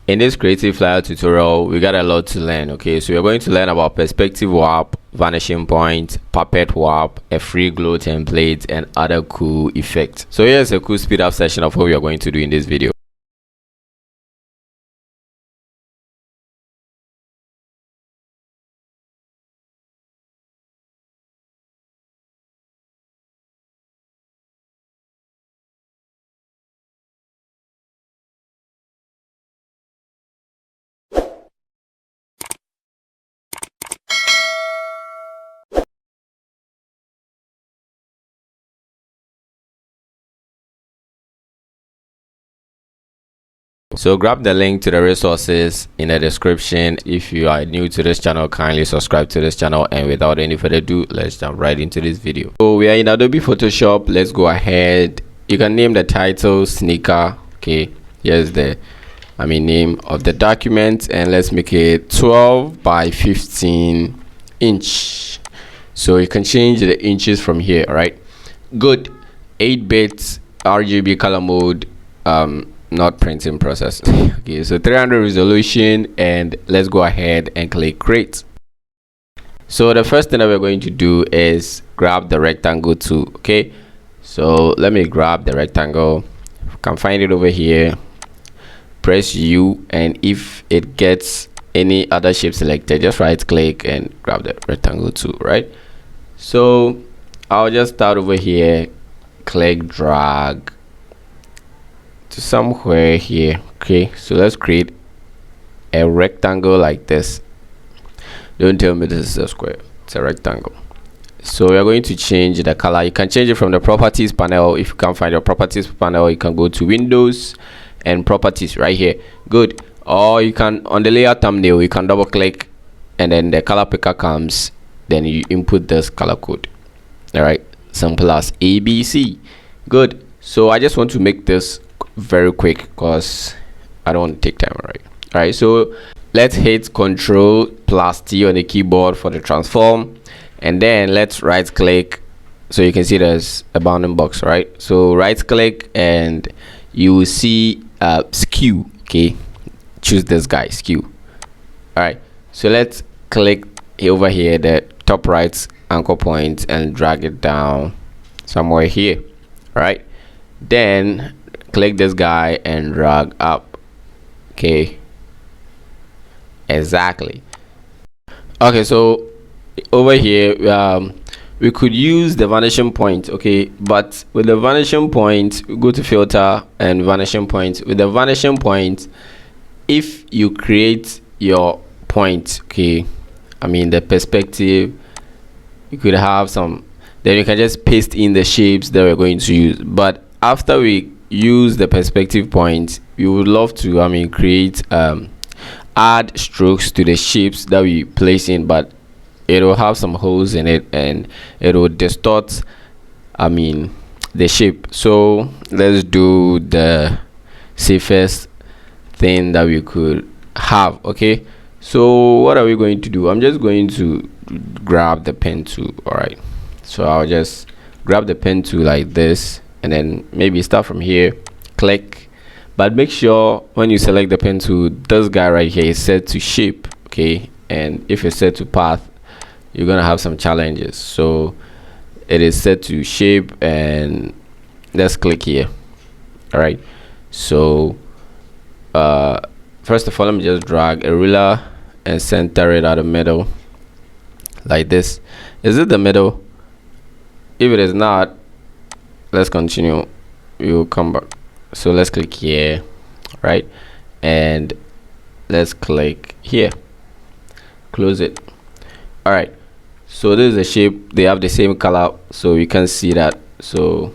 In this creative flyer tutorial, we got a lot to learn. Okay, so we're going to learn about perspective warp, vanishing point, puppet warp, a free glow template, and other cool effects. So here's a cool speed up session of what we are going to do in this video. So grab the link to the resources in the description. If you are new to this channel, kindly subscribe to this channel, and without any further ado, let's jump right into this video. So we are in Adobe Photoshop. Let's go ahead. You can name the title sneaker. Okay, here's the name of the document, and let's make it 12 by 15 inch. So you can change the inches from here. All right, good. 8 bits RGB color mode, not printing process. Okay, so 300 resolution, and let's go ahead and click create. So the first thing that we're going to do is grab the rectangle tool. Okay, so let me grab the rectangle. You can find it over here, press U, and if it gets any other shape selected, just right click and grab the rectangle tool. Right, so I'll just start over here, click drag to somewhere here. Okay, so let's create a rectangle like this. Don't tell me this is a square, it's a rectangle. So we are going to change the color. You can change it from the properties panel. If you can't find your properties panel, you can go to Windows and properties right here. Good. Or you can, on the layer thumbnail, you can double click, and then the color picker comes, then you input this color code. All right, simple as ABC. Good. So I just want to make this very quick because I don't want to take time. All right, so let's hit Ctrl+T on the keyboard for the transform, and then let's right click. So you can see there's a bounding box, right? So right click and you will see skew. Okay, choose this guy, skew. All right, so let's click over here, the top right anchor point, and drag it down somewhere here. All right, then click this guy and drag up. Okay, exactly. Okay, so over here we could use the vanishing point. Okay, but with the vanishing point, we go to filter and vanishing point. With the vanishing point, if you create your point, okay, the perspective, you could have some, then you can just paste in the shapes that we're going to use. But after we use the perspective point, we would love to create add strokes to the shapes that we place in, but it will have some holes in it and it will distort the shape. So let's do the safest thing that we could have. Okay, so what are we going to do? I'm just going to grab the pen tool. All right, so I'll just grab the pen tool like this, and then maybe start from here, click, but make sure when you select the pen tool, this guy right here is set to shape. Okay, and if it's set to path, you're gonna have some challenges. So it is set to shape, and let's click here. All right, so first of all, let me just drag a ruler and center it at the middle like this. Is it the middle? If it is not, let's continue, we will come back. So let's click here, right, and let's click here, close it. All right, so this is the shape. They have the same color, so you can see that. So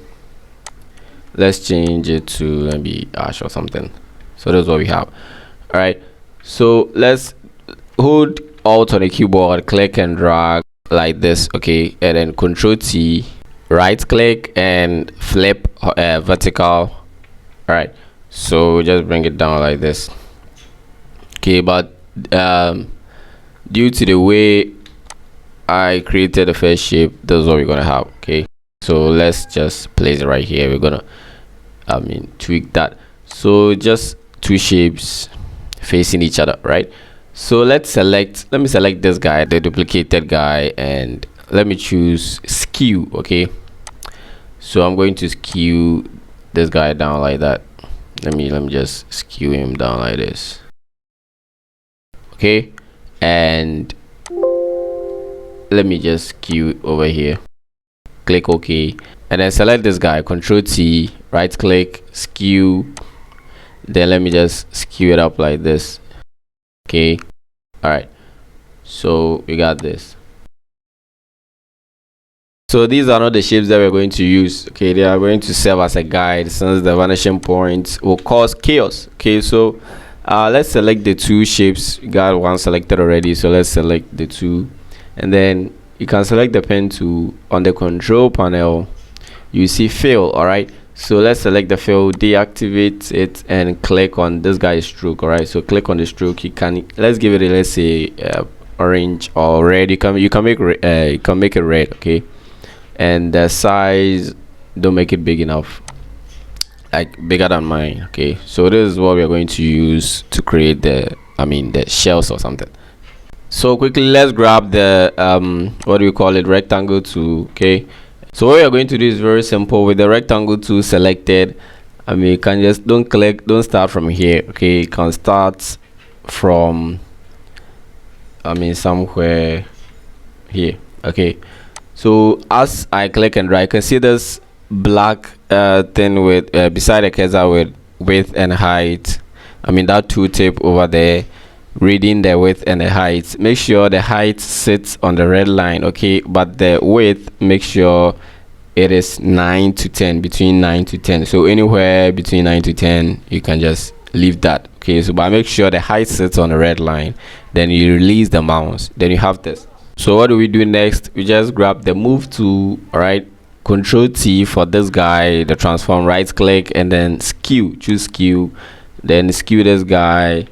let's change it to maybe ash or something. So that's what we have. All right, so let's hold Alt on the keyboard, click and drag like this. Okay, and then Ctrl+T, right click and flip vertical. All right, so just bring it down like this. Okay, but due to the way I created the first shape, this is what we're gonna have. Okay, so let's just place it right here. We're gonna tweak that. So just two shapes, facing each other, right? So let me select this guy, the duplicated guy, and let me choose skew. Okay, so I'm going to skew this guy down like that. Let me just skew him down like this. Okay, and let me just skew over here. Click OK, and then select this guy, Control T, right click, skew. Then let me just skew it up like this. Okay, all right, so we got this. So these are not the shapes that we're going to use. Okay, they are going to serve as a guide, since the vanishing point will cause chaos. Okay, so let's select the two shapes. We got one selected already, so let's select the two, and then you can select the pen tool. On the control panel you see fill. All right, so let's select the fill, deactivate it, and click on this guy's stroke. All right, so click on the stroke. You can, let's give it a, let's say orange or red. You can make it red. Okay, and the size, don't make it big enough, like bigger than mine. Okay, so this is what we are going to use to create the the shells or something. So quickly, let's grab the what do you call it, rectangle tool. Okay, so what we are going to do is very simple. With the rectangle tool selected, you can just don't start from here. Okay, you can start from somewhere here. Okay, so as I click and drag, I can see this black thing with beside the cursor with width and height. That tooltip over there reading the width and the height. Make sure the height sits on the red line. Okay, but the width, make sure it is 9 to 10, between 9 to 10. So anywhere between 9 to 10, you can just leave that. Okay, so but make sure the height sits on the red line, then you release the mouse, then you have this. So what do we do next? We just grab the move tool. All right, Control T for this guy, the transform, right click, and then skew, choose skew, then skew this guy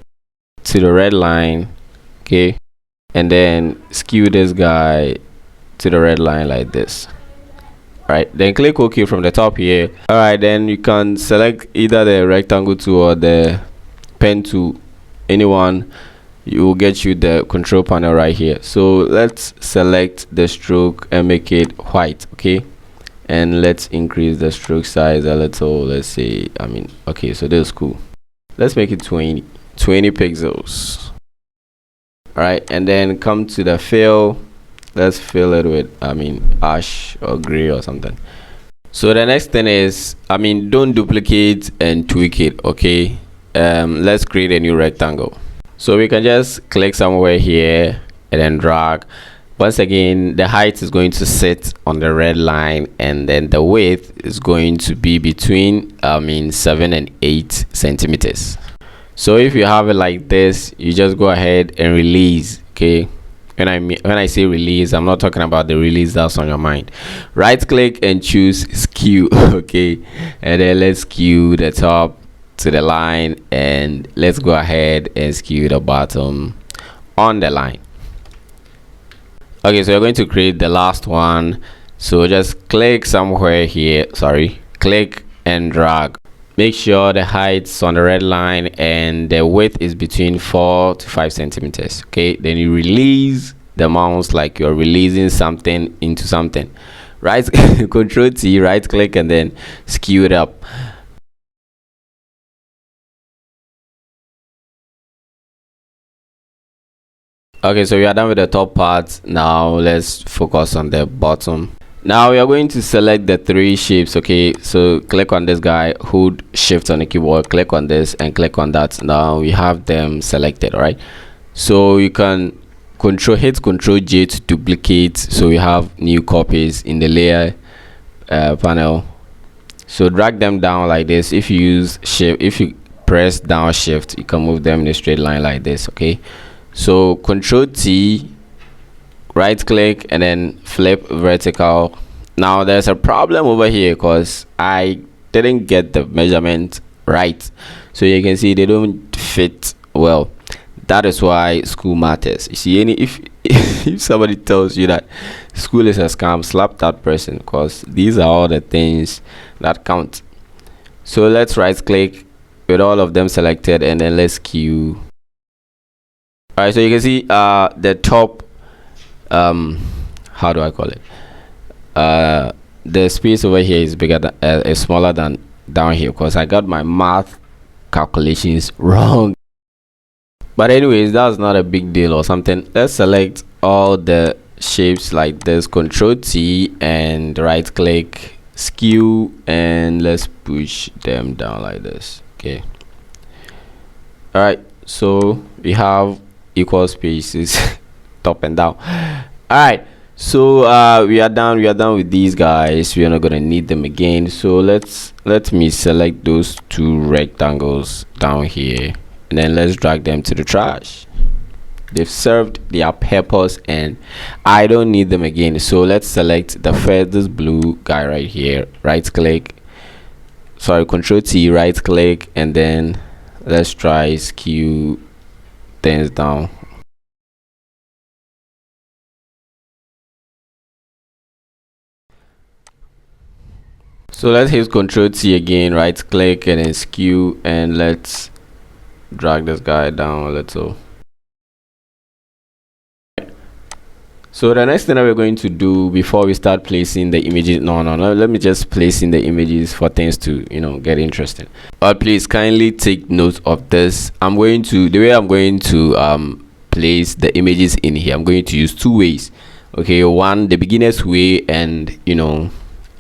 to the red line. Okay, and then skew this guy to the red line like this. All right, then click OK from the top here. All right, then you can select either the rectangle tool or the pen tool, anyone. You will get you the control panel right here. So let's select the stroke and make it white. Okay, and let's increase the stroke size a little. Let's say okay, so this is cool. Let's make it 20 pixels. All right, and then come to the fill. Let's fill it with ash or gray or something. So the next thing is don't duplicate and tweak it. Okay, let's create a new rectangle. So we can just click somewhere here and then drag. Once again, the height is going to sit on the red line, and then the width is going to be between 7 and 8 centimeters. So if you have it like this, you just go ahead and release. Okay, when I say release, I'm not talking about the release that's on your mind. Right click and choose skew. Okay, and then let's skew the top to the line, and let's go ahead and skew the bottom on the line. Okay, so we're going to create the last one. So just click somewhere here, click and drag. Make sure the height's on the red line and the width is between 4 to 5 centimeters. Okay, then you release the mouse like you're releasing something into something. Right, Control T, right click, and then skew it up. Okay, so we are done with the top part. Now let's focus on the bottom. Now we are going to select the 3 shapes. Okay, so click on this guy, hold shift on the keyboard, click on this and click on that. Now we have them selected. All right, so you can hit Control J to duplicate, so we have new copies in the layer panel. So drag them down like this. If you use shift, if you press down shift, you can move them in a straight line like this. Okay, so Control T, right click, and then flip vertical. Now there's a problem over here because I didn't get the measurement right, so you can see they don't fit well. That is why school matters. You see, if somebody tells you that school is a scam, slap that person, because these are all the things that count. So let's right click with all of them selected, and then let's skew All right, so you can see the top, how do I call it, the space over here is bigger than is smaller than down here, because I got my math calculations wrong. But anyways, that's not a big deal or something. Let's select all the shapes like this, Control T, and right click, skew, and let's push them down like this. Okay, all right, so we have equal spaces top and down. All right, so we are done with these guys. We are not gonna need them again, so let me select those two rectangles down here, and then let's drag them to the trash. They've served their purpose and I don't need them again. So let's select the first, this blue guy right here, right click, sorry, Control T, right click, and then let's try skew things down. So let's hit Control T again, right click, and then skew, and let's drag this guy down a little. So the next thing that we're going to do before we start placing the images, no, let me just place in the images for things to, you know, get interesting. But please kindly take note of this. The way I'm going to place the images in here, I'm going to use two ways. Okay, one, the beginner's way, and you know,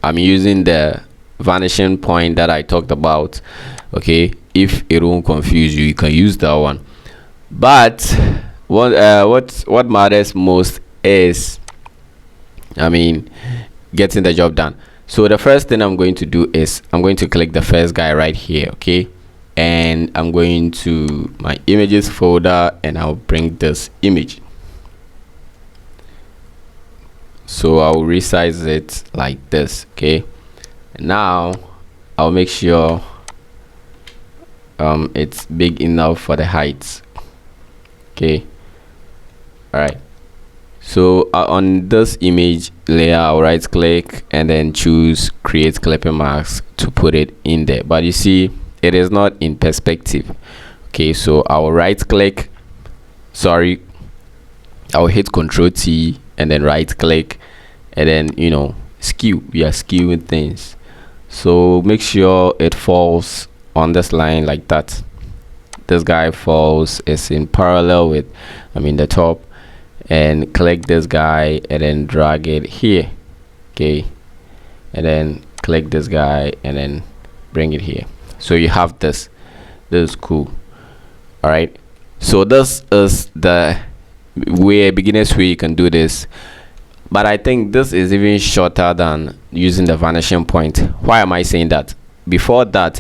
I'm using the vanishing point that I talked about. Okay, if it won't confuse you, you can use that one. But what matters most is, I mean, getting the job done. So the first thing I'm going to do is I'm going to click the first guy right here. Okay, and I'm going to my images folder, and I'll bring this image. So I'll resize it like this. Okay, and now I'll make sure it's big enough for the heights. Okay, all right. So on this image layer, I'll right click and then choose create clipping marks to put it in there. But you see, it is not in perspective. Okay, so I'll right click, sorry, I'll hit Control T and then right click, and then, you know, skew. We are skewing things, so make sure it falls on this line like that. This guy falls is in parallel with, I mean, the top, and click this guy and then drag it here. Okay, and then click this guy and then bring it here. So you have this. This is cool. All right, so this is the way, beginner's way, you can do this. But I think this is even shorter than using the vanishing point. Why am I saying that? Before that,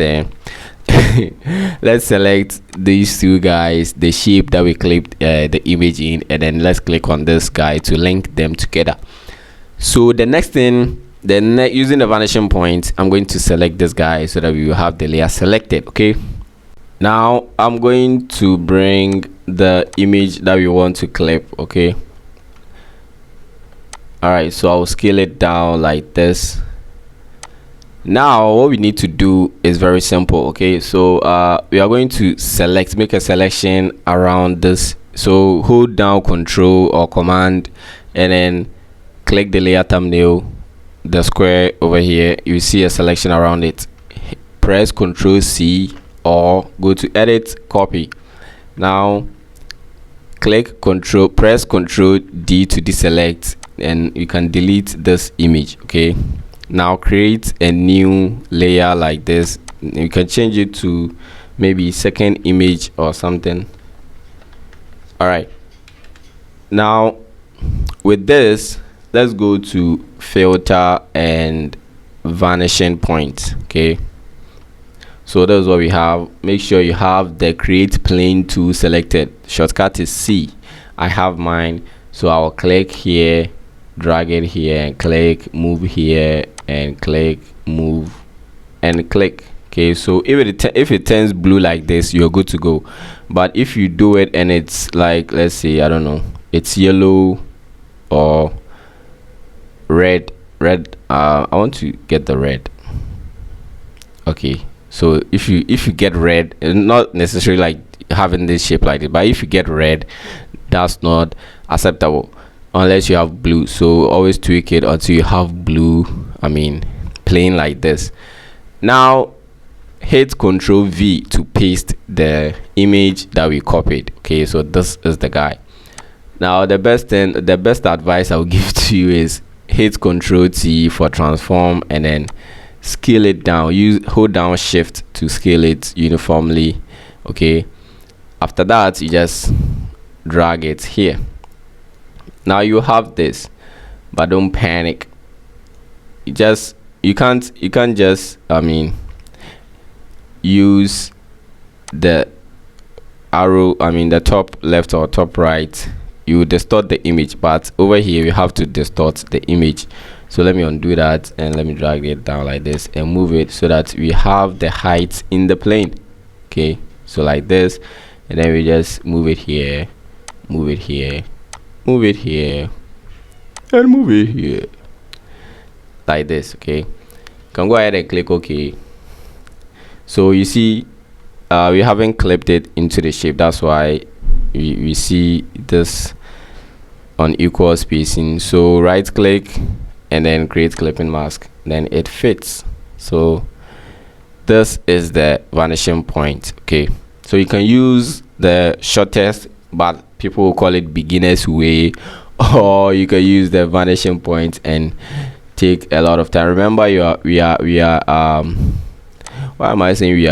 let's select these two guys, the shape that we clipped the image in, and then let's click on this guy to link them together. So the next thing, using the vanishing point, I'm going to select this guy so that we will have the layer selected. Okay, now I'm going to bring the image that we want to clip. Okay, all right, so I'll scale it down like this. Now what we need to do is very simple. Okay, so we are going to make a selection around this. So hold down Control or Command and then click the layer thumbnail, the square over here. You see a selection around it. Press Control C or go to Edit, Copy. Now press Control D to deselect, and you can delete this image. Okay, now create a new layer like this. You can change it to maybe second image or something. All right, now with this, let's go to filter and vanishing point. Okay, so that's what we have. Make sure you have the create plane tool selected. Shortcut is C. I have mine, so I'll click here, drag it here, and click, move here, and click, move, and click. Okay, so if it turns blue like this, you're good to go. But if you do it and it's like, let's say, I don't know, it's yellow or red, I want to get the red. Okay, so if you get red, it's not necessarily like having this shape like this. But if you get red, that's not acceptable unless you have blue. So always tweak it until you have blue, plain like this. Now hit Ctrl V to paste the image that we copied. Okay, so this is the guy. Now the best advice I'll give to you is hit Ctrl T for transform and then scale it down. Hold down shift to scale it uniformly. Okay, after that you just drag it here. Now you have this, but don't panic. You can't just use the arrow, the top left or top right. You distort the image, but over here you have to distort the image. So let me undo that and let me drag it down like this and move it so that we have the height in the plane. Okay, so like this, and then we just move it here, move it here, move it here, and move it here like this. Okay, you can go ahead and click OK. So you see we haven't clipped it into the shape, that's why we see this unequal spacing. So right click and then create clipping mask, then it fits. So this is the vanishing point. Okay, so you can use the shortest, but people will call it beginner's way, or you can use the vanishing point and take a lot of time. Remember, we are why am I saying we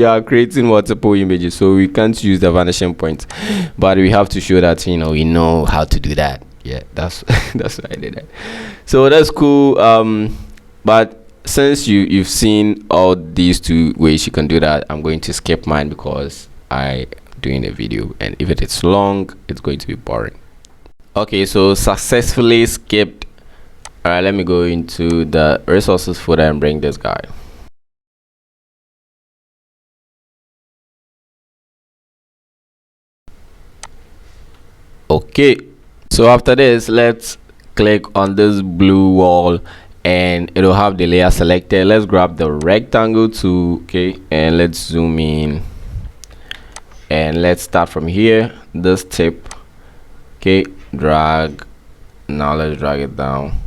are creating multiple images, so we can't use the vanishing point, but we have to show that we know how to do that. Yeah, that's that's why I did that. So that's cool. But since you've seen all these two ways you can do that, I'm going to skip mine because I'm doing a video, and if it is long, it's going to be boring. Okay, so successfully skipped. All right, let me go into the resources folder and bring this guy. Okay, so after this, let's click on this blue wall and it'll have the layer selected. Let's grab the rectangle tool. Okay, and let's zoom in and let's start from here, this tip. Okay, drag. Now let's drag it down.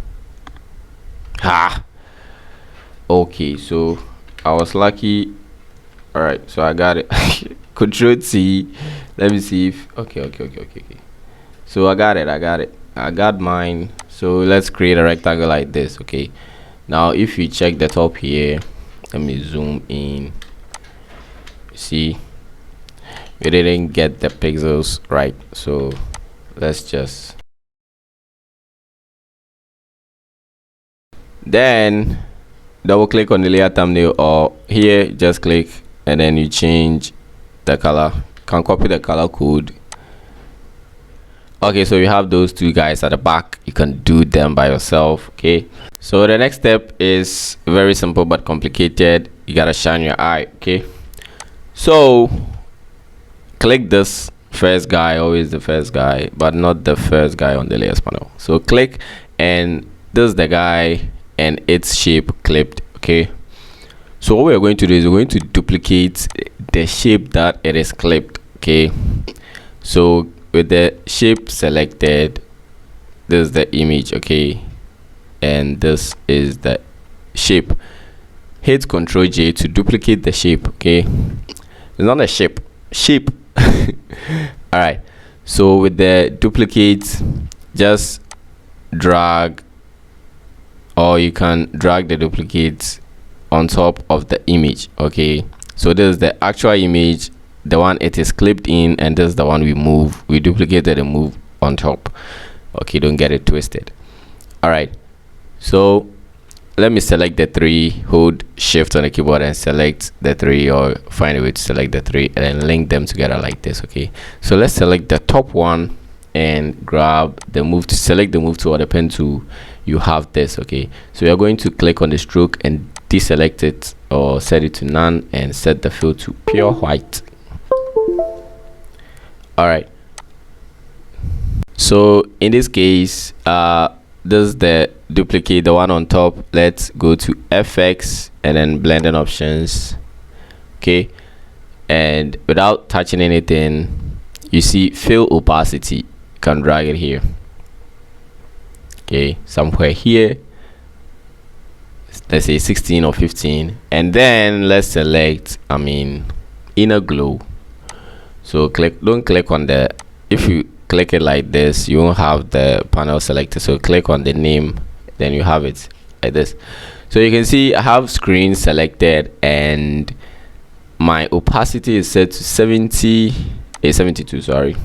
Okay, so I was lucky. All right, so I got it. Control T. Let me see if okay. So I got it. I got mine. So let's create a rectangle like this. Okay, now if you check the top here, let me zoom in. See, we didn't get the pixels right, so let's just then double click on the layer thumbnail, or here just click and then you change the color. Can copy the color code. Okay, so you have those two guys at the back. You can do them by yourself. Okay, so the next step is very simple but complicated. You gotta shine your eye. Okay, so click this first guy, always the first guy, but not the first guy on the layers panel. So click, and this is the guy and its shape clipped. Okay, so what we're going to do is we're going to duplicate the shape that it is clipped. Okay, so with the shape selected, this is the image. Okay, and this is the shape. Hit Ctrl J to duplicate the shape. Okay, it's not a shape all right, so with the duplicate, just drag, or you can drag the duplicate on top of the image. Okay, so this is the actual image, the one it is clipped in, and this is the one we duplicated and move on top. Okay, don't get it twisted. All right, so let me select the three, hold shift on the keyboard and select the three, or find a way to select the three and then link them together like this. Okay, so let's select the top one and grab the move to select the move tool or the pen tool. You have this. Okay, so you're going to click on the stroke and deselect it or set it to none and set the fill to pure white. All right, so in this case, this is the duplicate, the one on top. Let's go to FX and then blending options. Okay, and without touching anything, you see fill opacity. You can drag it here, okay, somewhere here. Let's say 16 or 15, and then let's select inner glow. So don't click on the, if you click it like this, you won't have the panel selected. So click on the name, then you have it like this. So you can see I have screen selected, and my opacity is set to 72, sorry.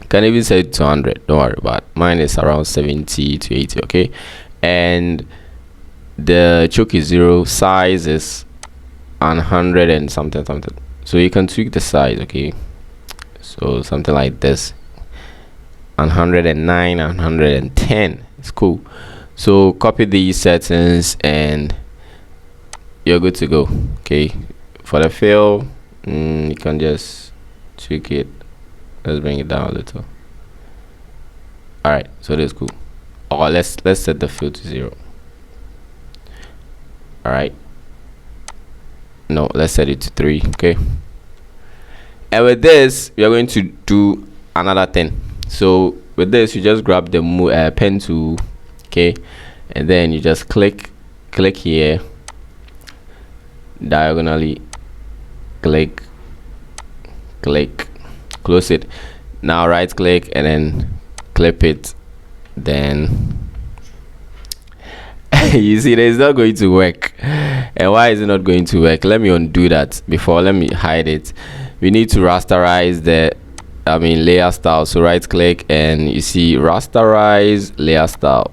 Can even set it to 100, don't worry about it. Mine is around 70 to 80, okay. And the choke is 0, size is 100 and something. So you can tweak the size, okay. So something like this, 109, 110. It's cool. So copy these settings and you're good to go, okay. For the fill, you can just tweak it. Let's bring it down a little. All right, so that's cool. Or let's set the fill to 0. All right, no, let's set it to 3, okay. And with this, we are going to do another thing. So with this, you just grab the pen tool, okay, and then you just click here diagonally, click, close it. Now right click and then clip it. Then you see it's not going to work. And why is it not going to work? Let me undo that before. Let me hide it. We need to rasterize the layer style. So right click and you see rasterize layer style.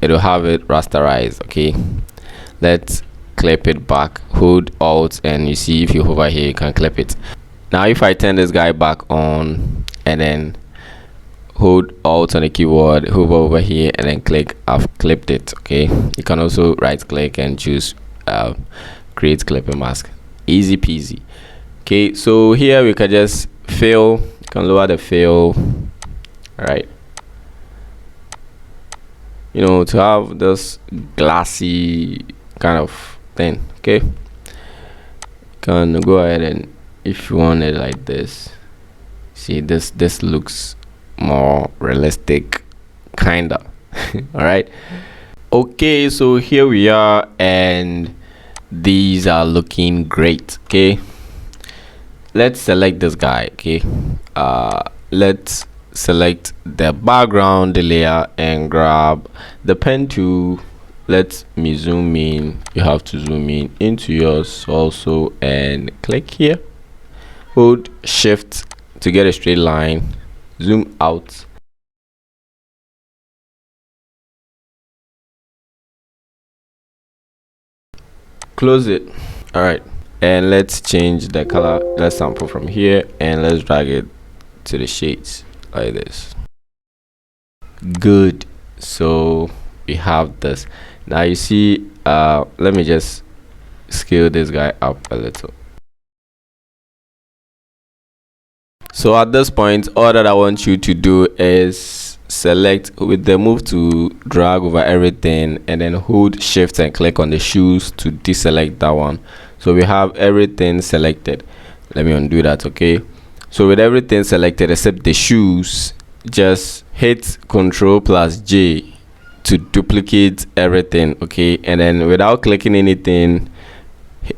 It'll have it rasterized, okay. Let's clip it back, hold alt, and you see if you hover here you can clip it. Now if I turn this guy back on and then hold alt on the keyboard, hover over here and then click, I've clipped it, okay. You can also right click and choose create clipping mask. Easy peasy. Okay, so here we can just fill, you can lower the fill, all right, you know, to have this glassy kind of thing, okay. You can go ahead and if you want it like this, see this looks more realistic, kinda. All right, okay, so here we are and these are looking great, okay. Let's select this guy, okay. Let's select the background layer and grab the pen tool. Let me zoom in. You have to zoom in into yours also and click here, hold shift to get a straight line, zoom out, close it. All right, and let's change the color. Let's sample from here and let's drag it to the shades like this. Good. So we have this. Now you see, let me just scale this guy up a little. So at this point, all that I want you to do is select with the move to drag over everything and then hold shift and click on the shoes to deselect that one. So we have everything selected. Let me undo that, okay. So with everything selected except the shoes, just hit Ctrl+J to duplicate everything, okay. And then without clicking anything,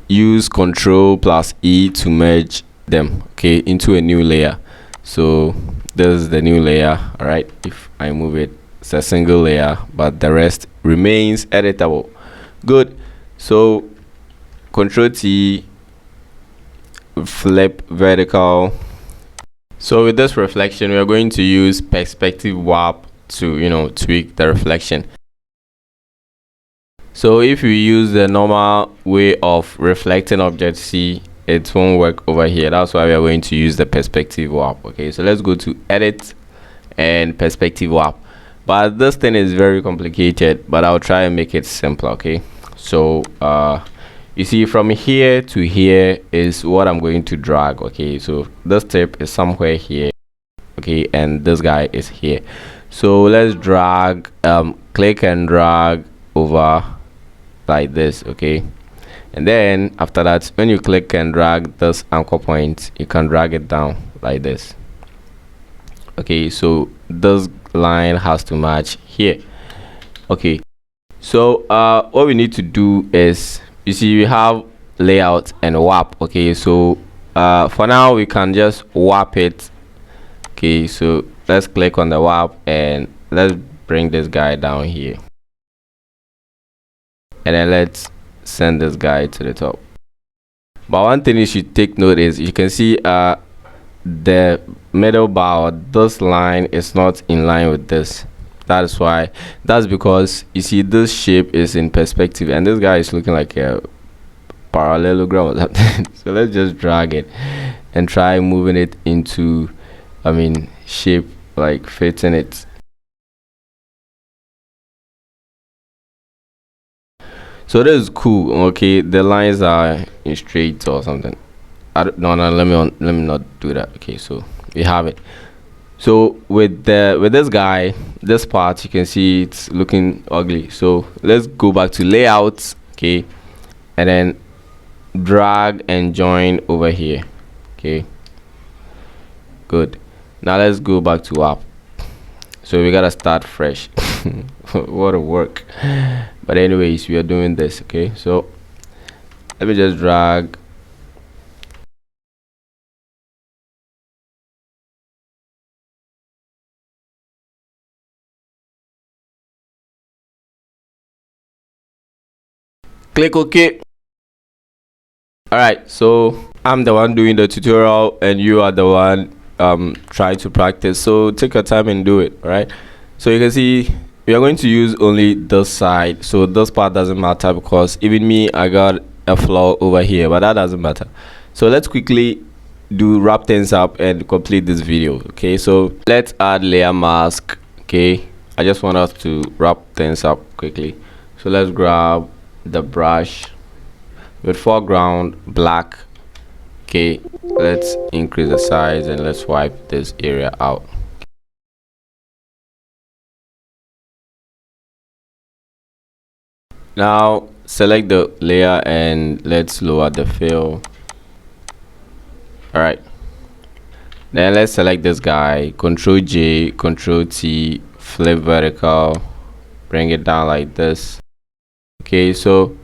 use Ctrl+E to merge them, okay, into a new layer. So this is the new layer. All right, if I move it, it's a single layer but the rest remains editable. Good. So Ctrl+T, flip vertical. So with this reflection, we are going to use perspective warp to, you know, tweak the reflection. So if you use the normal way of reflecting objects, see, it won't work over here. That's why we are going to use the perspective warp, okay. So let's go to edit and perspective warp, but this thing is very complicated, but I'll try and make it simpler, okay. So you see from here to here is what I'm going to drag, okay. So this tip is somewhere here, okay, and this guy is here. So let's drag, click and drag over like this, okay. And then after that, when you click and drag this anchor point, you can drag it down like this. Okay, so this line has to match here. Okay, so what we need to do is, you see, we have layout and warp. Okay, so for now we can just warp it. Okay, so let's click on the warp and let's bring this guy down here, and then let's send this guy to the top. But one thing you should take note is, you can see the middle bar, this line is not in line with this. That's why. That's because you see this shape is in perspective and this guy is looking like a parallelogram or something. So let's just drag it and try moving it into, I mean, shape, like fitting it. So this is cool. Okay, the lines are in straight or something. No, let me not do that. Okay, so we have it. So with this guy, this part, you can see it's looking ugly. So let's go back to layouts. Okay, and then drag and join over here. Okay, good. Now let's go back to app. So we gotta start fresh. What a work. But anyways, we are doing this. Okay, so let me just drag. Click OK. All right, so I'm the one doing the tutorial and you are the one trying to practice, so take your time and do it. All right, so you can see we are going to use only this side, so this part doesn't matter because even me, I got a flaw over here, but that doesn't matter. So let's quickly wrap things up and complete this video. Okay, so let's add layer mask. Okay, I just want us to wrap things up quickly. So let's grab the brush with foreground black. Okay, let's increase the size and let's wipe this area out. Now select the layer and let's lower the fill. All right, then let's select this guy, Ctrl J, Ctrl T, flip vertical, bring it down like this. Okay, so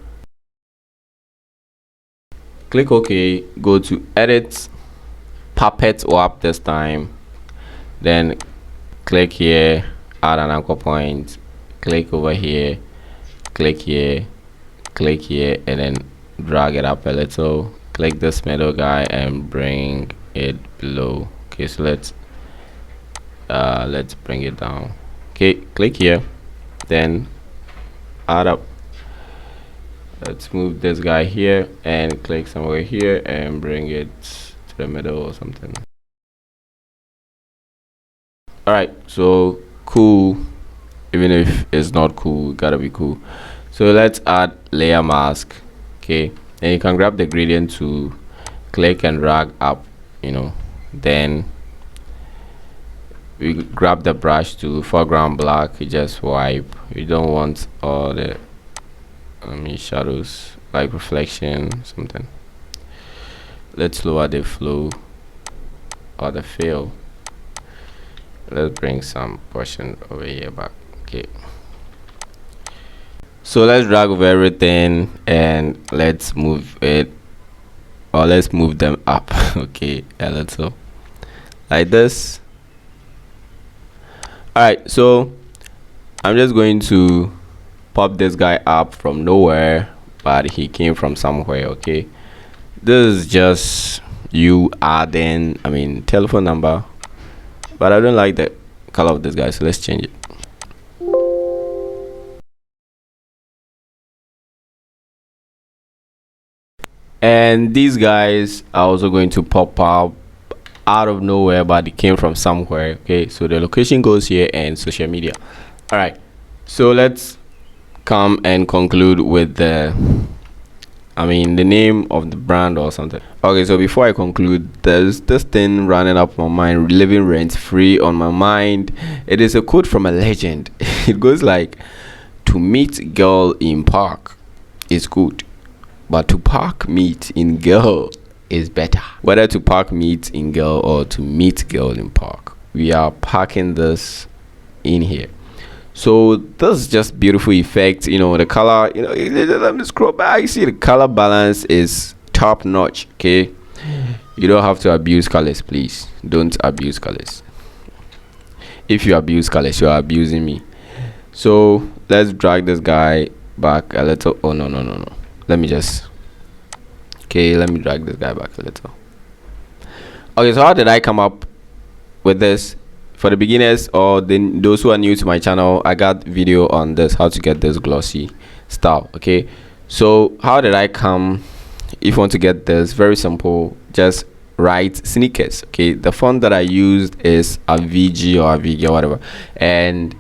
click OK, go to edit, puppet warp this time, then click here, add an anchor point, click over here, click here, click here, and then drag it up a little. Click this middle guy and bring it below. Okay, so let's bring it down. Okay, click here, then add up. Let's move this guy here and click somewhere here and bring it to the middle or something. All right, so cool. Even if it's not cool, it gotta be cool. So let's add layer mask. Okay, and you can grab the gradient to click and drag up, you know, then we grab the brush to foreground black. You just wipe. You don't want all the shadows, like reflection, something. Let's lower the flow or the fill. Let's bring some portion over here back. Okay, so let's drag over everything and let's move it, or let's move them up. Okay, a little like this. All right, so I'm just going to pop this guy up from nowhere, but he came from somewhere. Okay, this is just you adding, I mean, telephone number, but I don't like the color of this guy, so let's change it. And these guys are also going to pop up out of nowhere, but it came from somewhere. Okay, so the location goes here and social media. All right, so let's come and conclude with the name of the brand or something. Okay, so before I conclude, there's this thing running up my mind, living rent free on my mind. It is a quote from a legend. It goes like, to meet girl in park is good, but to park meet in girl is better. Whether to park meet in girl or to meet girl in park, we are parking this in here. So this is just beautiful effect. You know, the color, you know, let me scroll back. You see the color balance is top notch. Okay, you don't have to abuse colors. Please don't abuse colors. If you abuse colors, you are abusing me. So let's drag this guy back a little. Oh no, let me just, okay, let me drag this guy back a little. Okay, so how did I come up with this? For the beginners or those who are new to my channel, I got video on this, how to get this glossy style. Okay, so how did I come? If you want to get this, very simple, just write sneakers. Okay, the font that I used is a VG or a VG or whatever, and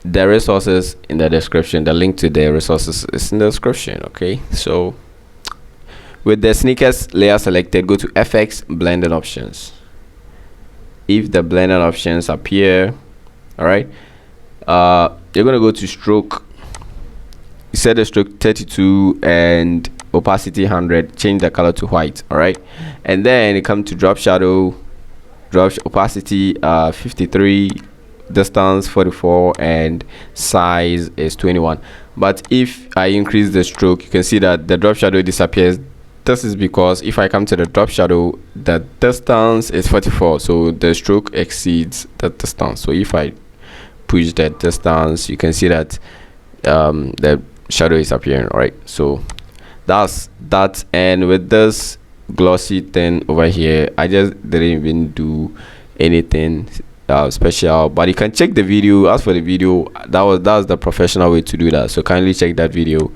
the resources in the description. The link to the resources is in the description. Okay, so with the sneakers layer selected, go to FX blending options. If the blending options appear, all right, you're gonna go to stroke. You set the stroke 32 and opacity 100. Change the color to white. All right, and then you come to drop shadow, drop opacity 53, distance 44, and size is 21. But if I increase the stroke, you can see that the drop shadow disappears. This is because if I come to the drop shadow, the distance is 44, so the stroke exceeds the distance. So if I push that distance, you can see that the shadow is appearing. All right, so that's that. And with this glossy thing over here, I just didn't even do anything special, but you can check the video. As for the video, that's the professional way to do that, so kindly check that video.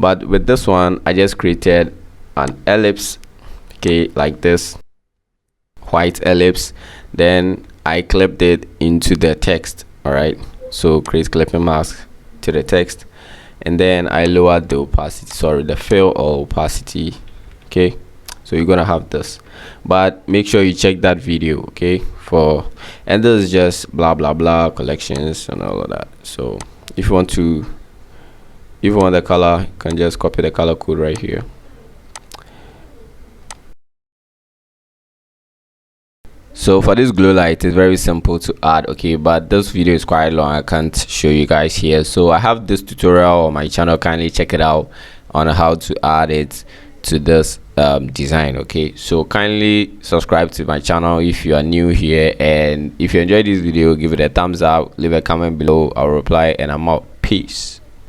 But with this one, I just created an ellipse, okay, like this, white ellipse. Then I clipped it into the text. All right, so create clipping mask to the text, and then I lowered the opacity, sorry, the fill or opacity. Okay, so you're gonna have this, but make sure you check that video. Okay, and this is just blah blah blah collections and all of that. So if you want the color, you can just copy the color code right here. So for this glow light, it's very simple to add. Okay, but this video is quite long, I can't show you guys here. So I have this tutorial on my channel, kindly check it out on how to add it to this design. Okay, so kindly subscribe to my channel if you are new here, and if you enjoyed this video, give it a thumbs up, leave a comment below, I'll reply, and I'm out. Peace.